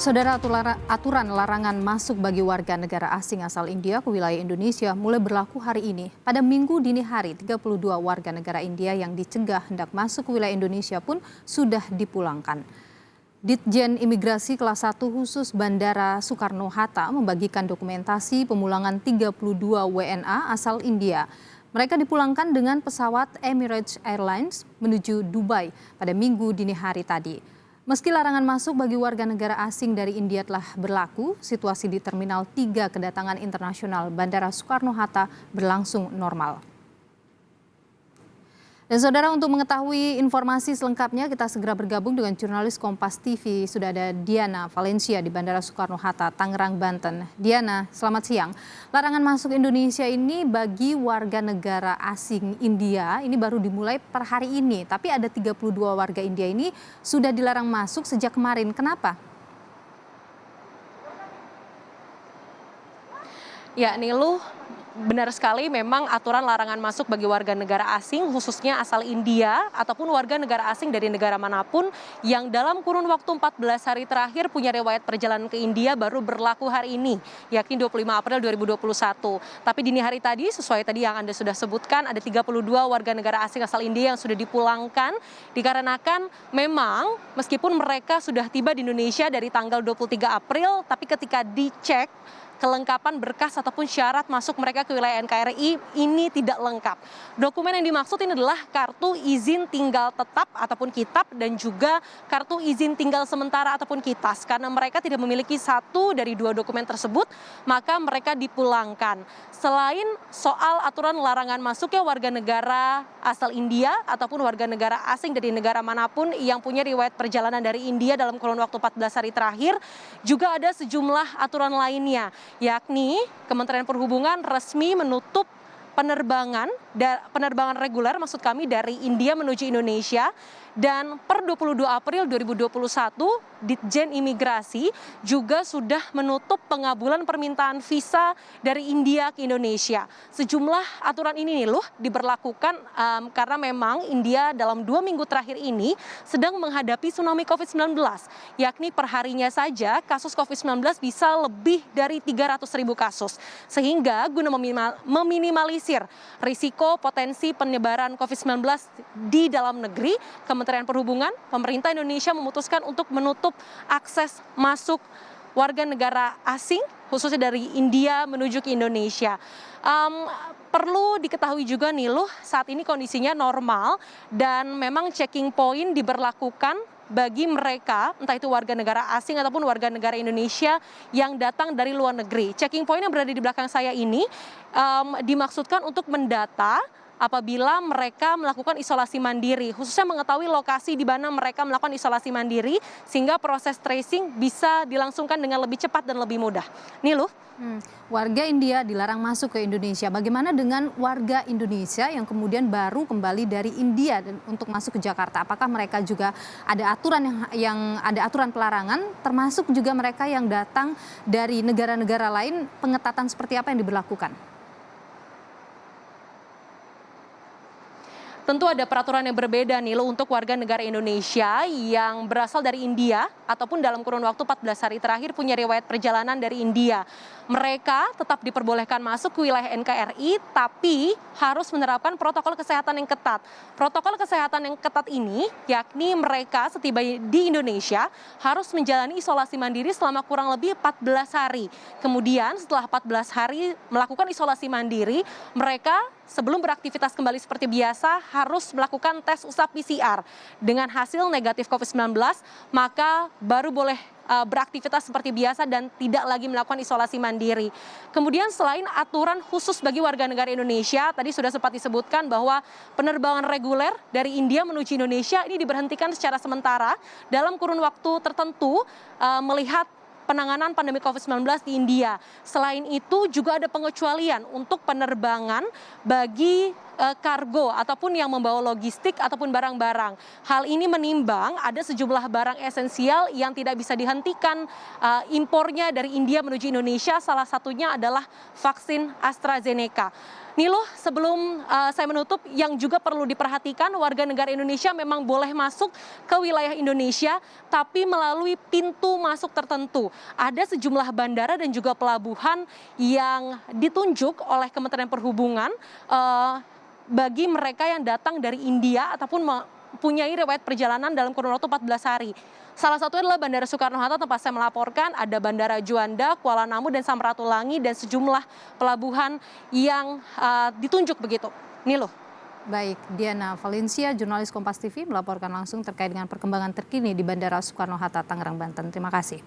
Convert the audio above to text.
Saudara, aturan larangan masuk bagi warga negara asing asal India ke wilayah Indonesia mulai berlaku hari ini. Pada Minggu dini hari, 32 warga negara India yang dicegah hendak masuk ke wilayah Indonesia pun sudah dipulangkan. Ditjen Imigrasi kelas 1 khusus Bandara Soekarno-Hatta membagikan dokumentasi pemulangan 32 WNA asal India. Mereka dipulangkan dengan pesawat Emirates Airlines menuju Dubai pada Minggu dini hari tadi. Meski larangan masuk bagi warga negara asing dari India telah berlaku, situasi di Terminal 3 Kedatangan Internasional Bandara Soekarno-Hatta berlangsung normal. Dan saudara, untuk mengetahui informasi selengkapnya kita segera bergabung dengan jurnalis Kompas TV. Sudah ada Diana Valencia di Bandara Soekarno-Hatta, Tangerang, Banten. Diana, selamat siang. Larangan masuk Indonesia ini bagi warga negara asing India ini baru dimulai per hari ini. Tapi ada 32 warga India ini sudah dilarang masuk sejak kemarin. Kenapa? Ya, Niluh, benar sekali memang aturan larangan masuk bagi warga negara asing khususnya asal India ataupun warga negara asing dari negara manapun yang dalam kurun waktu 14 hari terakhir punya riwayat perjalanan ke India baru berlaku hari ini, yakni 25 April 2021. Tapi dini hari tadi, sesuai tadi yang Anda sudah sebutkan, ada 32 warga negara asing asal India yang sudah dipulangkan dikarenakan memang meskipun mereka sudah tiba di Indonesia dari tanggal 23 April, tapi ketika dicek kelengkapan berkas ataupun syarat masuk mereka ke wilayah NKRI ini tidak lengkap. Dokumen yang dimaksud ini adalah kartu izin tinggal tetap ataupun kitab dan juga kartu izin tinggal sementara ataupun kitas. Karena mereka tidak memiliki satu dari dua dokumen tersebut, maka mereka dipulangkan. Selain soal aturan larangan masuknya warga negara asal India ataupun warga negara asing dari negara manapun yang punya riwayat perjalanan dari India dalam kurun waktu 14 hari terakhir, juga ada sejumlah aturan lainnya, yakni Kementerian Perhubungan resmi menutup penerbangan reguler maksud kami dari India menuju Indonesia, dan per 22 April 2021 Ditjen Imigrasi juga sudah menutup pengabulan permintaan visa dari India ke Indonesia. Sejumlah aturan ini nih loh diberlakukan karena memang India dalam 2 minggu terakhir ini sedang menghadapi tsunami COVID-19, yakni perharinya saja kasus COVID-19 bisa lebih dari 300.000 kasus. Sehingga guna meminimalisir risiko potensi penyebaran COVID-19 di dalam negeri, Kementerian Perhubungan, pemerintah Indonesia memutuskan untuk menutup akses masuk warga negara asing, khususnya dari India menuju ke Indonesia. Perlu diketahui juga nih loh, saat ini kondisinya normal dan memang checking point diberlakukan bagi mereka, entah itu warga negara asing ataupun warga negara Indonesia yang datang dari luar negeri. Checking point yang berada di belakang saya ini dimaksudkan untuk mendata apabila mereka melakukan isolasi mandiri, khususnya mengetahui lokasi di mana mereka melakukan isolasi mandiri, sehingga proses tracing bisa dilangsungkan dengan lebih cepat dan lebih mudah. Niluh. Warga India dilarang masuk ke Indonesia. Bagaimana dengan warga Indonesia yang kemudian baru kembali dari India dan untuk masuk ke Jakarta? Apakah mereka juga ada aturan yang ada aturan pelarangan, termasuk juga mereka yang datang dari negara-negara lain, pengetatan seperti apa yang diberlakukan? Tentu ada peraturan yang berbeda nih loh untuk warga negara Indonesia yang berasal dari India ataupun dalam kurun waktu 14 hari terakhir punya riwayat perjalanan dari India. Mereka tetap diperbolehkan masuk ke wilayah NKRI tapi harus menerapkan protokol kesehatan yang ketat. Protokol kesehatan yang ketat ini yakni mereka setiba di Indonesia harus menjalani isolasi mandiri selama kurang lebih 14 hari. Kemudian setelah 14 hari melakukan isolasi mandiri, mereka sebelum beraktivitas kembali seperti biasa harus melakukan tes usap PCR. Dengan hasil negatif COVID-19, maka baru boleh beraktivitas seperti biasa dan tidak lagi melakukan isolasi mandiri. Kemudian selain aturan khusus bagi warga negara Indonesia, tadi sudah sempat disebutkan bahwa penerbangan reguler dari India menuju Indonesia ini diberhentikan secara sementara dalam kurun waktu tertentu melihat penanganan pandemi COVID-19 di India. Selain itu juga ada pengecualian untuk penerbangan bagi kargo ataupun yang membawa logistik ataupun barang-barang. Hal ini menimbang ada sejumlah barang esensial yang tidak bisa dihentikan impornya dari India menuju Indonesia, salah satunya adalah vaksin AstraZeneca. Niluh, sebelum saya menutup, yang juga perlu diperhatikan, warga negara Indonesia memang boleh masuk ke wilayah Indonesia, tapi melalui pintu masuk tertentu. Ada sejumlah bandara dan juga pelabuhan yang ditunjuk oleh Kementerian Perhubungan bagi mereka yang datang dari India ataupun mempunyai riwayat perjalanan dalam kurun waktu 14 hari. Salah satunya adalah Bandara Soekarno-Hatta tempat saya melaporkan, ada Bandara Juanda, Kuala Namu, dan Samratulangi, dan sejumlah pelabuhan yang ditunjuk begitu. Niluh. Baik, Diana Valencia, jurnalis Kompas TV melaporkan langsung terkait dengan perkembangan terkini di Bandara Soekarno-Hatta, Tangerang, Banten. Terima kasih.